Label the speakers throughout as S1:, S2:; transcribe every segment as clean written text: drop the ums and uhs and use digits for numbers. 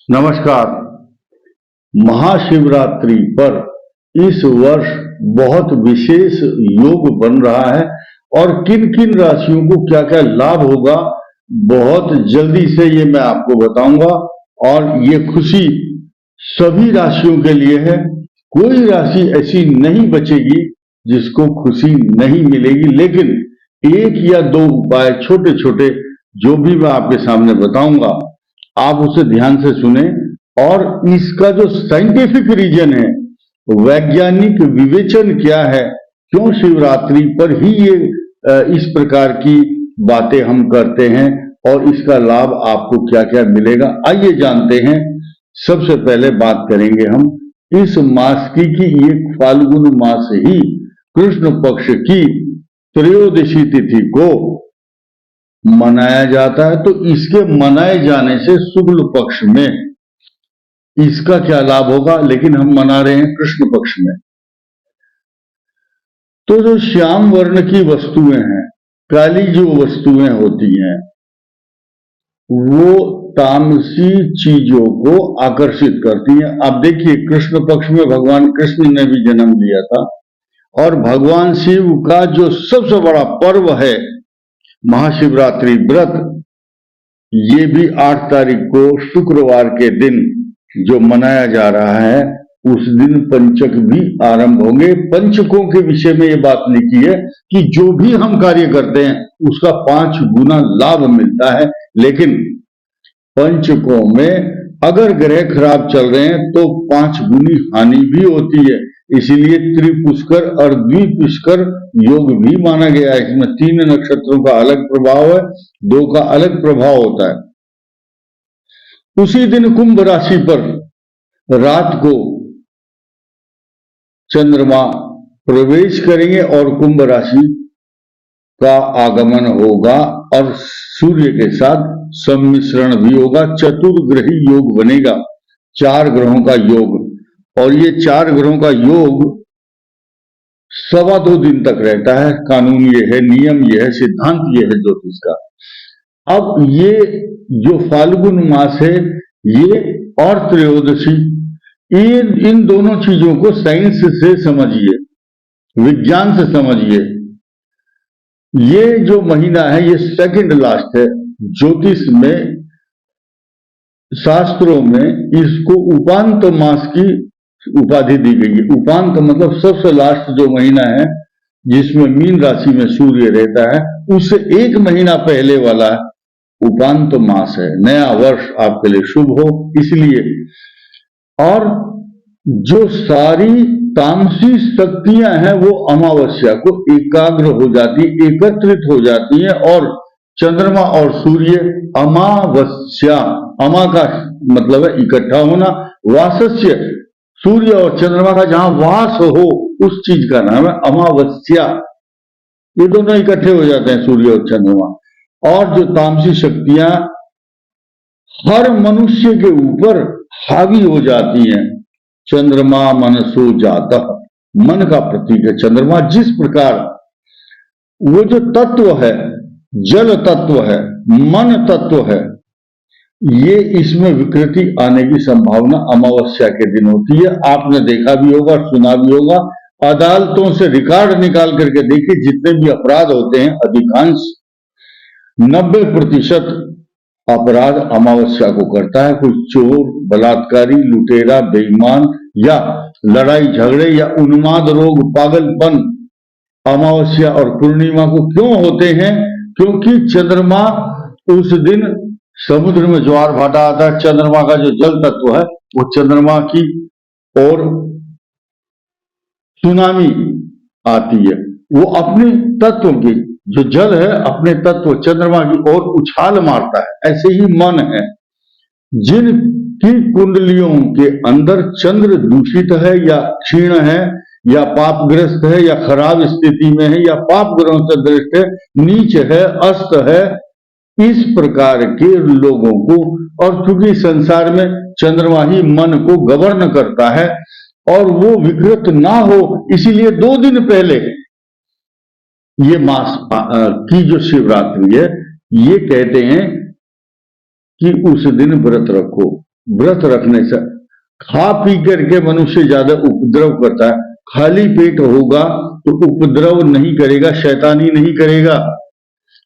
S1: नमस्कार। महाशिवरात्रि पर इस वर्ष बहुत विशेष योग बन रहा है और किन किन राशियों को क्या क्या लाभ होगा बहुत जल्दी से ये मैं आपको बताऊंगा। और ये खुशी सभी राशियों के लिए है। कोई राशि ऐसी नहीं बचेगी जिसको खुशी नहीं मिलेगी, लेकिन एक या दो उपाय छोटे छोटे जो भी मैं आपके सामने बताऊंगा, आप उसे ध्यान से सुने। और इसका जो साइंटिफिक रीजन है, वैज्ञानिक विवेचन क्या है, क्यों शिवरात्रि पर ही ये इस प्रकार की बातें हम करते हैं और इसका लाभ आपको क्या क्या मिलेगा, आइए जानते हैं। सबसे पहले बात करेंगे हम इस मास की कि ये फाल्गुन मास ही कृष्ण पक्ष की त्रयोदशी तिथि को मनाया जाता है। तो इसके मनाए जाने से शुक्ल पक्ष में इसका क्या लाभ होगा, लेकिन हम मना रहे हैं कृष्ण पक्ष में। तो जो श्याम वर्ण की वस्तुएं हैं, काली जो वस्तुएं होती हैं, वो तामसी चीजों को आकर्षित करती हैं। अब देखिए, कृष्ण पक्ष में भगवान कृष्ण ने भी जन्म लिया था और भगवान शिव का जो सबसे बड़ा पर्व है महाशिवरात्रि व्रत, ये भी 8 तारीख को शुक्रवार के दिन जो मनाया जा रहा है, उस दिन पंचक भी आरंभ होंगे। पंचकों के विषय में ये बात लिखी है कि जो भी हम कार्य करते हैं उसका 5 गुना लाभ मिलता है, लेकिन पंचकों में अगर ग्रह खराब चल रहे हैं तो 5 गुनी हानि भी होती है। इसीलिए त्रिपुष्कर और द्विपुष्कर योग भी माना गया है। इसमें 3 नक्षत्रों का अलग प्रभाव है, 2 का अलग प्रभाव होता है। उसी दिन कुंभ राशि पर रात को चंद्रमा प्रवेश करेंगे और कुंभ राशि का आगमन होगा और सूर्य के साथ सम्मिश्रण भी होगा। चतुर्ग्रही योग बनेगा, 4 ग्रहों का योग। और ये 4 ग्रहों का योग 2.25 दिन तक रहता है। कानून ये है, नियम ये है, सिद्धांत ये है ज्योतिष का। अब ये जो फाल्गुन मास है, ये और त्रयोदशी, इन दोनों चीजों को साइंस से समझिए, विज्ञान से समझिए। ये जो महीना है ये सेकंड लास्ट है। ज्योतिष में, शास्त्रों में इसको उपांत मास की उपाधि दी गई है। उपांत मतलब सबसे लास्ट जो महीना है जिसमें मीन राशि में सूर्य रहता है, उससे 1 महीना पहले वाला उपांत मास है। नया वर्ष आपके लिए शुभ हो इसलिए। और जो सारी तामसी शक्तियां हैं वो अमावस्या को एकाग्र हो जाती, एकत्रित हो जाती हैं। और चंद्रमा और सूर्य अमावस्या, अमा का मतलब है इकट्ठा होना, वासस्य सूर्य और चंद्रमा का जहां वास हो उस चीज का नाम है अमावस्या। ये दोनों इकट्ठे हो जाते हैं, सूर्य और चंद्रमा। और जो तामसी शक्तियां हर मनुष्य के ऊपर हावी हो जाती हैं। चंद्रमा मनसो जाता, मन का प्रतीक है चंद्रमा। जिस प्रकार वो जो तत्व है, जल तत्व है, मन तत्व है, ये इसमें विकृति आने की संभावना अमावस्या के दिन होती है। आपने देखा भी होगा, सुना भी होगा। अदालतों से रिकॉर्ड निकाल करके देखिए, जितने भी अपराध होते हैं अधिकांश 90% अपराध अमावस्या को करता है। कोई चोर, बलात्कारी, लुटेरा, बेईमान या लड़ाई झगड़े या उन्माद रोग, पागलपन अमावस्या और पूर्णिमा को क्यों होते हैं? क्योंकि चंद्रमा उस दिन समुद्र में ज्वार भाटा आता है। चंद्रमा का जो जल तत्व है वो चंद्रमा की ओर सुनामी आती है। वो अपने तत्व की जो जल है, अपने तत्व चंद्रमा की ओर उछाल मारता है। ऐसे ही मन है, जिनकी कुंडलियों के अंदर चंद्र दूषित है या क्षीण है या पापग्रस्त है या खराब स्थिति में है या पाप ग्रहों से दृष्ट है, नीच है, अस्त है, इस प्रकार के लोगों को। और चूंकि संसार में चंद्रमा ही मन को गवर्न करता है और वो विकृत ना हो, इसीलिए 2 दिन पहले ये मास की जो शिवरात्रि है, ये कहते हैं कि उस दिन व्रत रखो। व्रत रखने से खा पी करके मनुष्य ज्यादा उपद्रव करता है, खाली पेट होगा तो उपद्रव नहीं करेगा, शैतानी नहीं करेगा।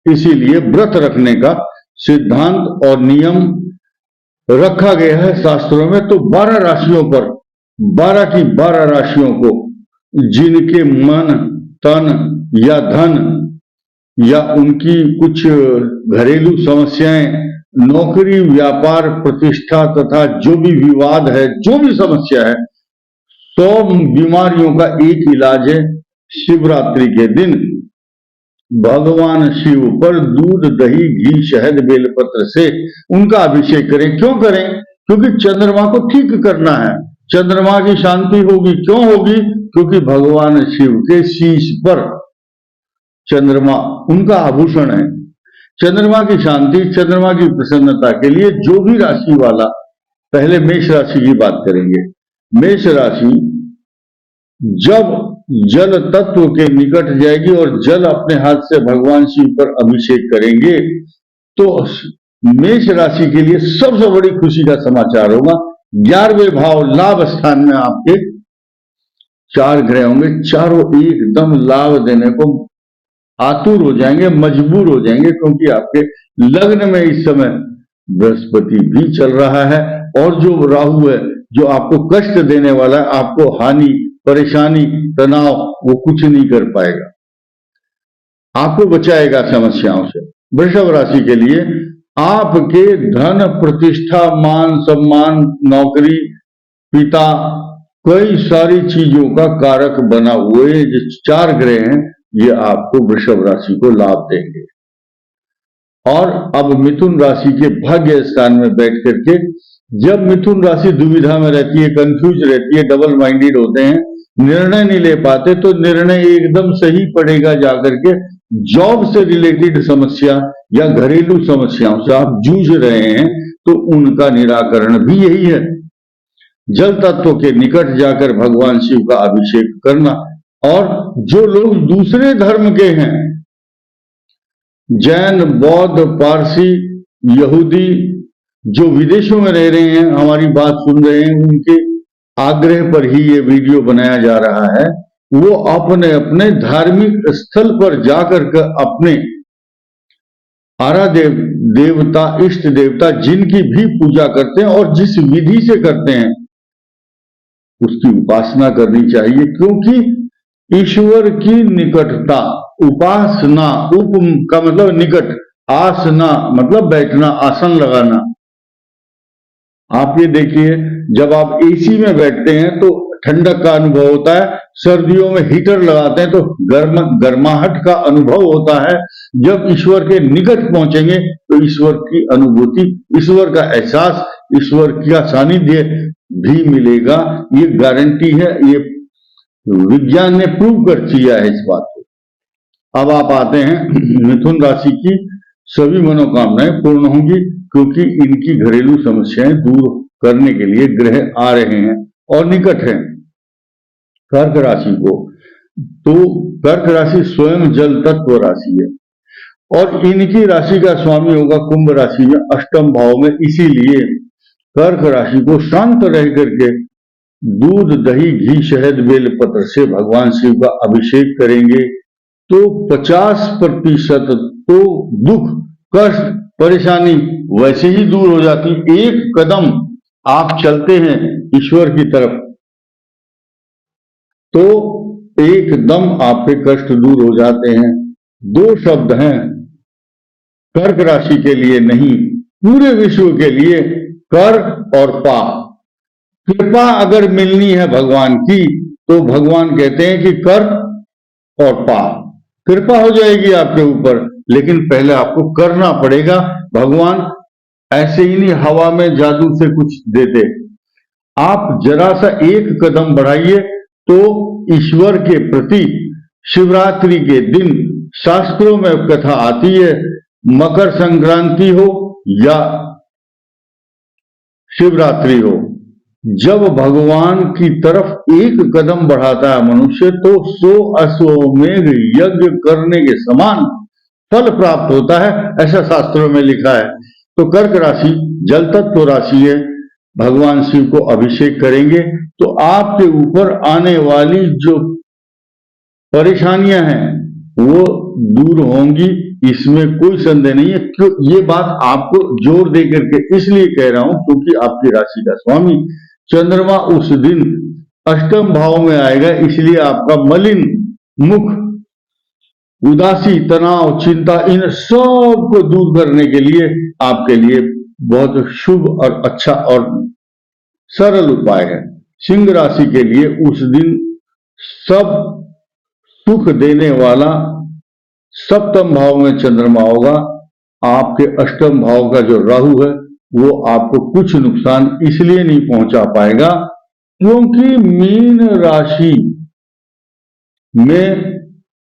S1: इसीलिए व्रत रखने का सिद्धांत और नियम रखा गया है शास्त्रों में। तो 12 राशियों पर, 12 की 12 राशियों को, जिनके मन, तन या धन या उनकी कुछ घरेलू समस्याएं, नौकरी, व्यापार, प्रतिष्ठा तथा जो भी विवाद है, जो भी समस्या है, 100 बीमारियों का एक इलाज है। शिवरात्रि के दिन भगवान शिव पर दूध, दही, घी, शहद, बेलपत्र से उनका अभिषेक करें। क्यों करें? क्योंकि चंद्रमा को ठीक करना है, चंद्रमा की शांति होगी। क्यों होगी? क्योंकि भगवान शिव के शीश पर चंद्रमा उनका आभूषण है। चंद्रमा की शांति, चंद्रमा की प्रसन्नता के लिए जो भी राशि वाला, पहले मेष राशि की बात करेंगे। मेष राशि जब जल तत्व के निकट जाएगी और जल अपने हाथ से भगवान शिव पर अभिषेक करेंगे, तो मेष राशि के लिए सबसे बड़ी खुशी का समाचार होगा। 11वें भाव लाभ स्थान में आपके 4 ग्रह होंगे, चारों एकदम लाभ देने को आतुर हो जाएंगे, मजबूर हो जाएंगे, क्योंकि आपके लग्न में इस समय बृहस्पति भी चल रहा है और जो राहु है, जो आपको कष्ट देने वाला है, आपको हानि, परेशानी, तनाव, वो कुछ नहीं कर पाएगा, आपको बचाएगा समस्याओं से। वृषभ राशि के लिए आपके धन, प्रतिष्ठा, मान सम्मान, नौकरी, पिता, कई सारी चीजों का कारक बना हुए जो 4 ग्रह हैं, ये आपको वृषभ राशि को लाभ देंगे। और अब मिथुन राशि के भाग्य स्थान में बैठ करके, जब मिथुन राशि दुविधा में रहती है, कंफ्यूज रहती है, डबल माइंडेड होते हैं, निर्णय नहीं ले पाते, तो निर्णय एकदम सही पड़ेगा जाकर के। जॉब से रिलेटेड समस्या या घरेलू समस्याओं से आप जूझ रहे हैं, तो उनका निराकरण भी यही है। जल तत्व के निकट जाकर भगवान शिव का अभिषेक करना। और जो लोग दूसरे धर्म के हैं, जैन, बौद्ध, पारसी, यहूदी, जो विदेशों में रह रहे हैं, हमारी बात सुन रहे हैं, उनके आग्रह पर ही ये वीडियो बनाया जा रहा है। वो अपने अपने धार्मिक स्थल पर जाकर के अपने आराध्य देवता, इष्ट देवता, जिनकी भी पूजा करते हैं और जिस विधि से करते हैं, उसकी उपासना करनी चाहिए। क्योंकि ईश्वर की निकटता, उपासना, उप का मतलब निकट, आसना मतलब बैठना, आसन लगाना। आप ये देखिए, जब आप एसी में बैठते हैं तो ठंडक का अनुभव होता है, सर्दियों में हीटर लगाते हैं तो गर्माहट का अनुभव होता है। जब ईश्वर के निकट पहुंचेंगे तो ईश्वर की अनुभूति, ईश्वर का एहसास, ईश्वर का सानिध्य भी मिलेगा। ये गारंटी है, ये विज्ञान ने प्रूव कर दिया है इस बात को। अब आप आते हैं मिथुन राशि की सभी मनोकामनाएं पूर्ण होंगी, क्योंकि इनकी घरेलू समस्याएं दूर करने के लिए ग्रह आ रहे हैं और निकट हैं। कर्क राशि को, तो कर्क राशि स्वयं जल तत्व राशि है और इनकी राशि का स्वामी होगा कुंभ राशि में, अष्टम भाव में। इसीलिए कर्क राशि को शांत रह करके दूध, दही, घी, शहद, बेलपत्र से भगवान शिव का अभिषेक करेंगे तो 50% तो दुख, कष्ट, परेशानी वैसे ही दूर हो जाती। एक कदम आप चलते हैं ईश्वर की तरफ तो एकदम आपके कष्ट दूर हो जाते हैं। 2 शब्द हैं कर्क राशि के लिए नहीं, पूरे विश्व के लिए, कर और पा। कृपा अगर मिलनी है भगवान की तो भगवान कहते हैं कि कर और पा, कृपा हो जाएगी आपके ऊपर, लेकिन पहले आपको करना पड़ेगा। भगवान ऐसे ही नहीं हवा में जादू से कुछ देते। आप जरा सा एक कदम बढ़ाइए तो ईश्वर के प्रति शिवरात्रि के दिन शास्त्रों में कथा आती है, मकर संक्रांति हो या शिवरात्रि हो, जब भगवान की तरफ एक कदम बढ़ाता है मनुष्य तो 100 अश्वमेध यज्ञ करने के समान फल प्राप्त होता है, ऐसा शास्त्रों में लिखा है। तो कर्क राशि जल तत्व राशि है, भगवान शिव को अभिषेक करेंगे तो आपके ऊपर आने वाली जो परेशानियां हैं वो दूर होंगी, इसमें कोई संदेह नहीं है। क्यों ये बात आपको जोर दे करके इसलिए कह रहा हूं क्योंकि आपकी राशि का स्वामी चंद्रमा उस दिन अष्टम भाव में आएगा, इसलिए आपका मलिन मुख, उदासी, तनाव, चिंता, इन सब को दूर करने के लिए आपके लिए बहुत शुभ और अच्छा और सरल उपाय है। सिंह राशि के लिए उस दिन सब सुख देने वाला सप्तम भाव में चंद्रमा होगा। आपके अष्टम भाव का जो राहु है वो आपको कुछ नुकसान इसलिए नहीं पहुंचा पाएगा क्योंकि मीन राशि में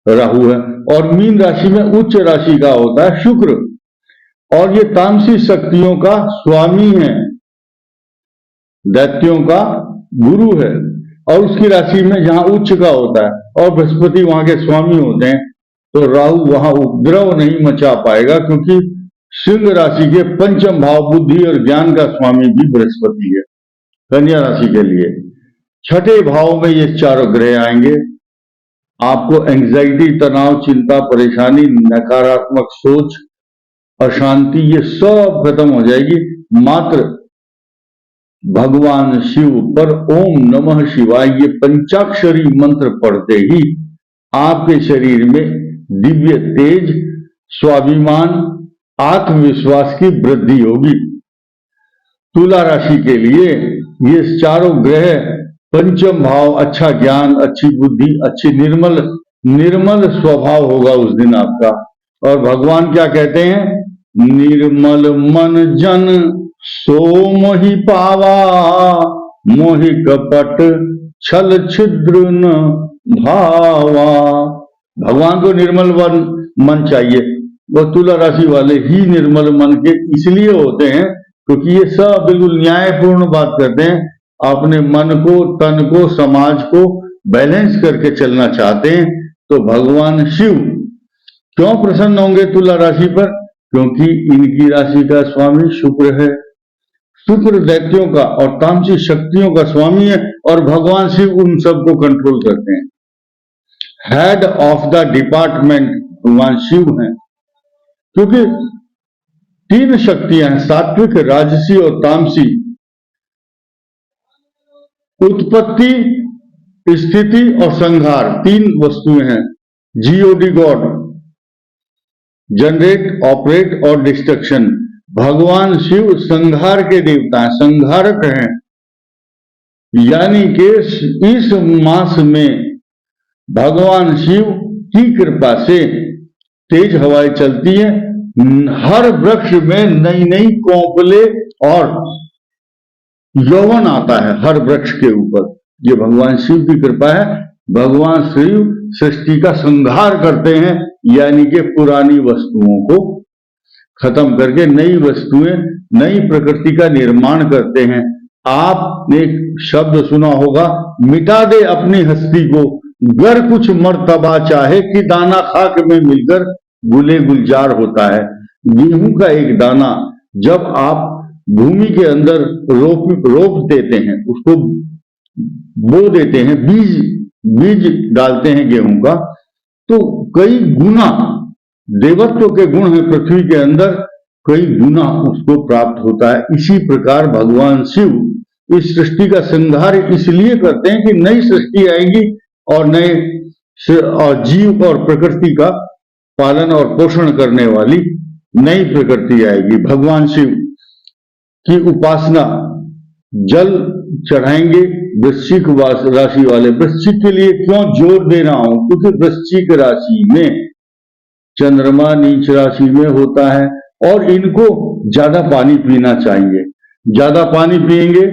S1: राहु है और मीन राशि में उच्च राशि का होता है शुक्र, और ये तामसिक शक्तियों का स्वामी है, दैत्यों का गुरु है, और उसकी राशि में जहां उच्च का होता है और बृहस्पति वहां के स्वामी होते हैं, तो राहु वहां उपद्रव नहीं मचा पाएगा क्योंकि सिंह राशि के पंचम भाव बुद्धि और ज्ञान का स्वामी भी बृहस्पति है। कन्या राशि के लिए छठे भाव में ये चारों ग्रह आएंगे। आपको एंग्जाइटी, तनाव, चिंता, परेशानी, नकारात्मक सोच, अशांति, ये सब खत्म हो जाएगी। मात्र भगवान शिव पर ओम नमः शिवाय ये पंचाक्षरी मंत्र पढ़ते ही आपके शरीर में दिव्य तेज, स्वाभिमान, आत्मविश्वास की वृद्धि होगी। तुला राशि के लिए ये चारों ग्रह पंचम भाव, अच्छा ज्ञान, अच्छी बुद्धि, अच्छी निर्मल स्वभाव होगा उस दिन आपका। और भगवान क्या कहते हैं? निर्मल मन जन सो मोहि पावा, मोहि कपट छल छिद्र न भावा। भगवान को निर्मल मन चाहिए। वो तुला राशि वाले ही निर्मल मन के इसलिए होते हैं क्योंकि ये सब बिल्कुल न्यायपूर्ण बात करते हैं, अपने मन को, तन को, समाज को बैलेंस करके चलना चाहते हैं। तो भगवान शिव क्यों प्रसन्न होंगे तुला राशि पर? क्योंकि इनकी राशि का स्वामी शुक्र है। शुक्र दैत्यों का और तामसिक शक्तियों का स्वामी है और भगवान शिव उन सबको कंट्रोल करते हैं। हेड ऑफ द डिपार्टमेंट भगवान शिव हैं, क्योंकि तीन शक्तियां हैं, सात्विक, राजसी और तामसी। उत्पत्ति, स्थिति और संहार, तीन वस्तुएं हैं। जीओडी गॉड, जनरेट, ऑपरेट और डिस्ट्रक्शन। भगवान शिव संहार के देवता हैं, संहारक हैं। यानी कि इस मास में भगवान शिव की कृपा से तेज हवाएं चलती हैं, हर वृक्ष में नई नई कोपले और यौवन आता है हर वृक्ष के ऊपर। ये भगवान शिव की कृपा है। भगवान शिव सृष्टि का संहार करते हैं, यानी कि पुरानी वस्तुओं को खत्म करके नई वस्तुएं, नई प्रकृति का निर्माण करते हैं। आपने शब्द सुना होगा, मिटा दे अपनी हस्ती को, गर कुछ मर्तबा चाहे कि दाना खाक में मिलकर गुले गुलजार होता है। गेहूं का एक दाना जब आप भूमि के अंदर रोप देते हैं, उसको बो देते हैं, बीज डालते हैं गेहूं का, तो कई गुना देवत्व के गुण है पृथ्वी के अंदर, कई गुना उसको प्राप्त होता है। इसी प्रकार भगवान शिव इस सृष्टि का संहार इसलिए करते हैं कि नई सृष्टि आएगी और नए और जीव और प्रकृति का पालन और पोषण करने वाली नई प्रकृति आएगी। भगवान शिव की उपासना जल चढ़ाएंगे वृश्चिक राशि वाले। वृश्चिक के लिए क्यों जोर दे रहा हूं? क्योंकि वृश्चिक राशि में चंद्रमा नीच राशि में होता है और इनको ज्यादा पानी पीना चाहिए। ज्यादा पानी पिएंगे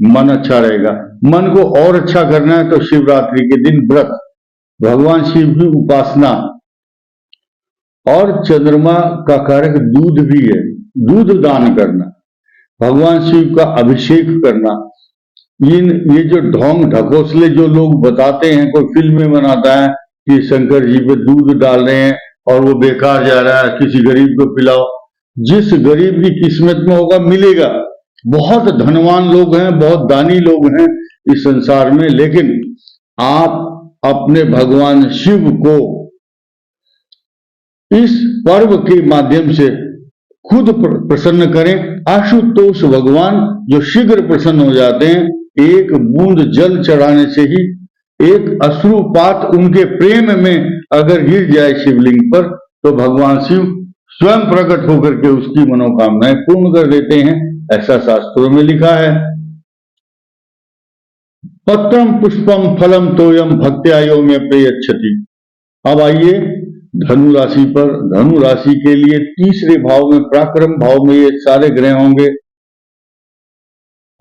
S1: मन अच्छा रहेगा। मन को और अच्छा करना है तो शिवरात्रि के दिन व्रत, भगवान शिव की उपासना, और चंद्रमा का कारक दूध भी है, दूध दान करना, भगवान शिव का अभिषेक करना। ये जो ढोंग ढकोसले जो लोग बताते हैं, कोई फिल्म में बनाता है कि शंकर जी पे दूध डाल रहे हैं और वो बेकार जा रहा है, किसी गरीब को पिलाओ। जिस गरीब की किस्मत में होगा मिलेगा, बहुत धनवान लोग हैं, बहुत दानी लोग हैं इस संसार में, लेकिन आप अपने भगवान शिव को इस पर्व के माध्यम से खुद प्रसन्न करें। आशुतोष भगवान जो शीघ्र प्रसन्न हो जाते हैं, एक बूंद जल चढ़ाने से ही, एक अश्रुपात उनके प्रेम में अगर गिर जाए शिवलिंग पर, तो भगवान शिव स्वयं प्रकट होकर के उसकी मनोकामनाएं पूर्ण कर देते हैं। ऐसा शास्त्रों में लिखा है। पत्रम पुष्पम फलम तोयम भक्त्या यो में प्रयच्छति। अब आइए धनु राशि पर। धनु राशि के लिए तीसरे भाव में, पराक्रम भाव में ये सारे ग्रह होंगे।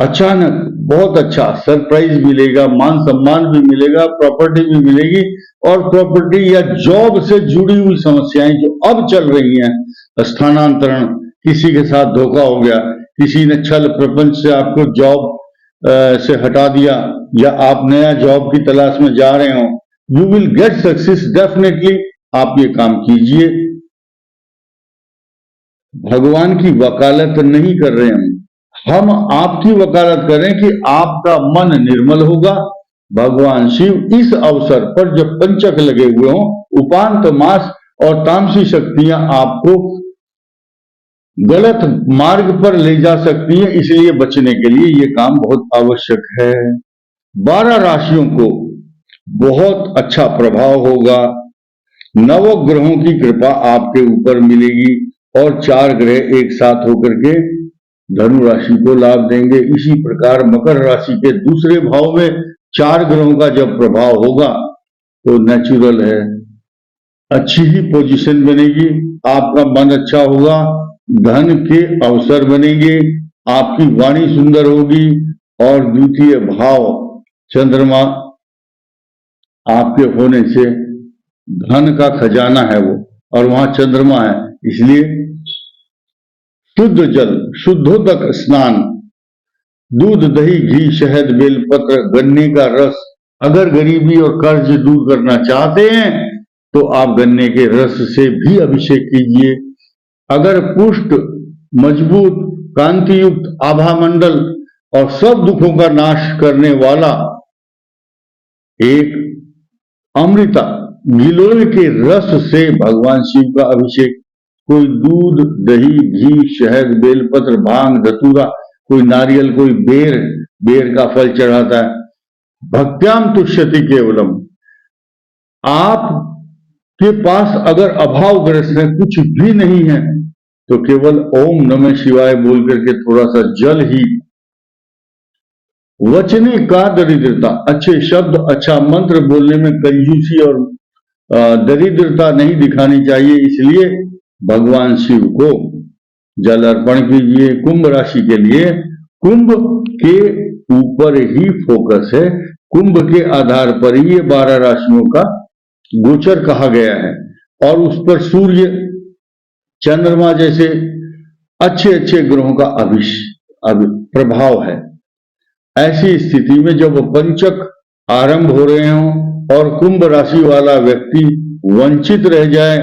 S1: अचानक बहुत अच्छा सरप्राइज मिलेगा, मान सम्मान भी मिलेगा, प्रॉपर्टी भी मिलेगी, और प्रॉपर्टी या जॉब से जुड़ी हुई समस्याएं जो अब चल रही हैं, स्थानांतरण, किसी के साथ धोखा हो गया, किसी ने छल प्रपंच से आपको जॉब से हटा दिया, या आप नया जॉब की तलाश में जा रहे हो, you will get success definitely. आप ये काम कीजिए। भगवान की वकालत नहीं कर रहे हैं हम आपकी वकालत करें कि आपका मन निर्मल होगा। भगवान शिव इस अवसर पर जब पंचक लगे हुए हों, उपांत मास और तामसी शक्तियां आपको गलत मार्ग पर ले जा सकती हैं, इसलिए बचने के लिए ये काम बहुत आवश्यक है। 12 राशियों को बहुत अच्छा प्रभाव होगा। नवग्रहों की कृपा आपके ऊपर मिलेगी, और 4 ग्रह एक साथ होकर के धनु राशि को लाभ देंगे। इसी प्रकार मकर राशि के दूसरे भाव में 4 ग्रहों का जब प्रभाव होगा, तो नेचुरल है, अच्छी ही पोजीशन बनेगी, आपका मन अच्छा होगा, धन के अवसर बनेंगे, आपकी वाणी सुंदर होगी, और द्वितीय भाव चंद्रमा आपके होने से धन का खजाना है वो, और वहां चंद्रमा है, इसलिए शुद्ध जल, शुद्धोदक स्नान, दूध, दही, घी, शहद, बेलपत्र, गन्ने का रस, अगर गरीबी और कर्ज दूर करना चाहते हैं तो आप गन्ने के रस से भी अभिषेक कीजिए। अगर पुष्ट, मजबूत, कांति युक्त आभा मंडल और सब दुखों का नाश करने वाला एक अमृता गिलोय के रस से भगवान शिव का अभिषेक, कोई दूध, दही, घी, शहद, बेलपत्र, भांग, धतूरा, कोई नारियल, कोई बेर, बेर का फल चढ़ाता है। भक्त्याम तुष्यति केवलम। आप के पास अगर अभावग्रस्त है, कुछ भी नहीं है, तो केवल ओम नमः शिवाय बोल करके थोड़ा सा जल ही, वचने का दरिद्रता, अच्छे शब्द, अच्छा मंत्र बोलने में कंजूसी और दरिद्रता नहीं दिखानी चाहिए, इसलिए भगवान शिव को जल अर्पण कीजिए। कुंभ राशि के लिए कुंभ के ऊपर ही फोकस है, कुंभ के आधार पर ही ये 12 राशियों का गोचर कहा गया है, और उस पर सूर्य, चंद्रमा जैसे अच्छे अच्छे ग्रहों का प्रभाव है। ऐसी स्थिति में जब पंचक आरंभ हो रहे हों और कुंभ राशि वाला व्यक्ति वंचित रह जाए,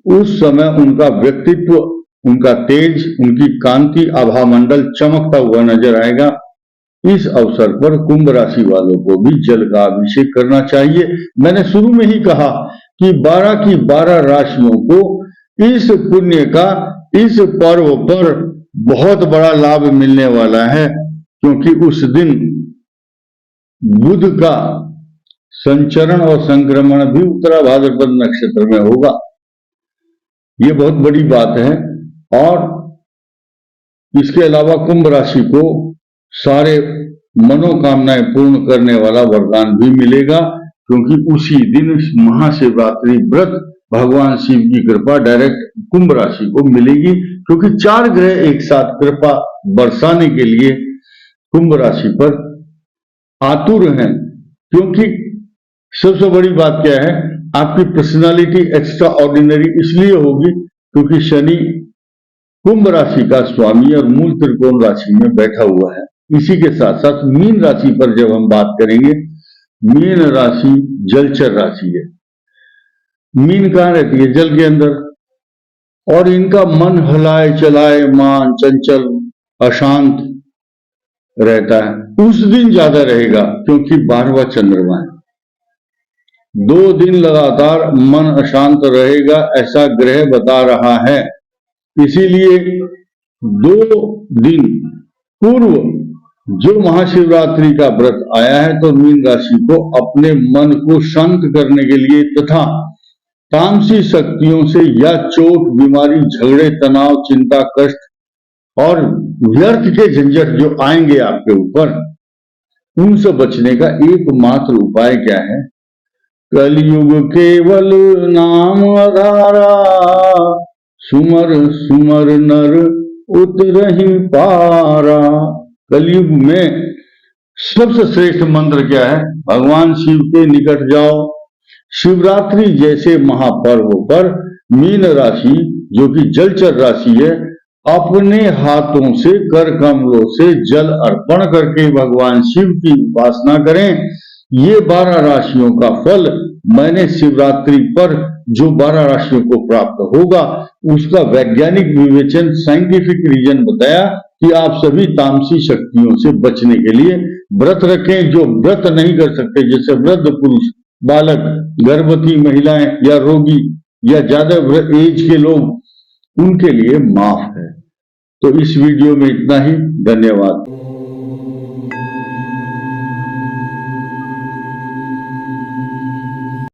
S1: उस समय उनका व्यक्तित्व, उनका तेज, उनकी कांति, आभा मंडल चमकता हुआ नजर आएगा। इस अवसर पर कुंभ राशि वालों को भी जल का अभिषेक करना चाहिए। मैंने शुरू में ही कहा कि 12 की 12 राशियों को इस पुण्य का, इस पर्व पर बहुत बड़ा लाभ मिलने वाला है, क्योंकि उस दिन बुध का संचरण और संक्रमण भी उत्तरा भाद्रपद नक्षत्र में होगा। ये बहुत बड़ी बात है। और इसके अलावा कुंभ राशि को सारे मनोकामनाएं पूर्ण करने वाला वरदान भी मिलेगा, क्योंकि उसी दिन महाशिवरात्रि व्रत भगवान शिव की कृपा डायरेक्ट कुंभ राशि को मिलेगी, क्योंकि 4 ग्रह एक साथ कृपा बरसाने के लिए कुंभ राशि पर आतुर हैं। क्योंकि सबसे बड़ी बात क्या है, आपकी पर्सनालिटी एक्स्ट्रा ऑर्डिनरी इसलिए होगी क्योंकि शनि कुंभ राशि का स्वामी और मूल त्रिकोण राशि में बैठा हुआ है। इसी के साथ साथ मीन राशि पर जब हम बात करेंगे, मीन राशि जलचर राशि है। मीन कहाँ रहती है? जल के अंदर। और इनका मन हलाए चलाए मान चंचल, अशांत रहता है, उस दिन ज्यादा रहेगा क्योंकि 12वां चंद्रमा है। 2 दिन लगातार मन अशांत रहेगा ऐसा ग्रह बता रहा है। इसीलिए 2 दिन पूर्व जो महाशिवरात्रि का व्रत आया है तो मीन राशि को अपने मन को शांत करने के लिए तथा तामसी शक्तियों से या चोट, बीमारी, झगड़े, तनाव, चिंता, कष्ट और व्यर्थ के झंझट जो आएंगे आपके ऊपर, उनसे बचने का एकमात्र उपाय क्या है? कलयुग केवल नाम आधारा, सुमर सुमर नर उतरहि पारा। कलयुग में सबसे श्रेष्ठ मंत्र क्या है? भगवान शिव के निकट जाओ। शिवरात्रि जैसे महापर्व पर मीन राशि जो कि जलचर राशि है, अपने हाथों से कर कमलों से जल अर्पण करके भगवान शिव की उपासना करें। ये 12 राशियों का फल मैंने शिवरात्रि पर जो 12 राशियों को प्राप्त होगा उसका वैज्ञानिक विवेचन, साइंटिफिक रीजन बताया कि आप सभी तामसी शक्तियों से बचने के लिए व्रत रखें। जो व्रत नहीं कर सकते, जैसे वृद्ध पुरुष, बालक, गर्भवती महिलाएं या रोगी या ज्यादा एज के लोग, उनके लिए माफ है। तो इस वीडियो में इतना ही। धन्यवाद।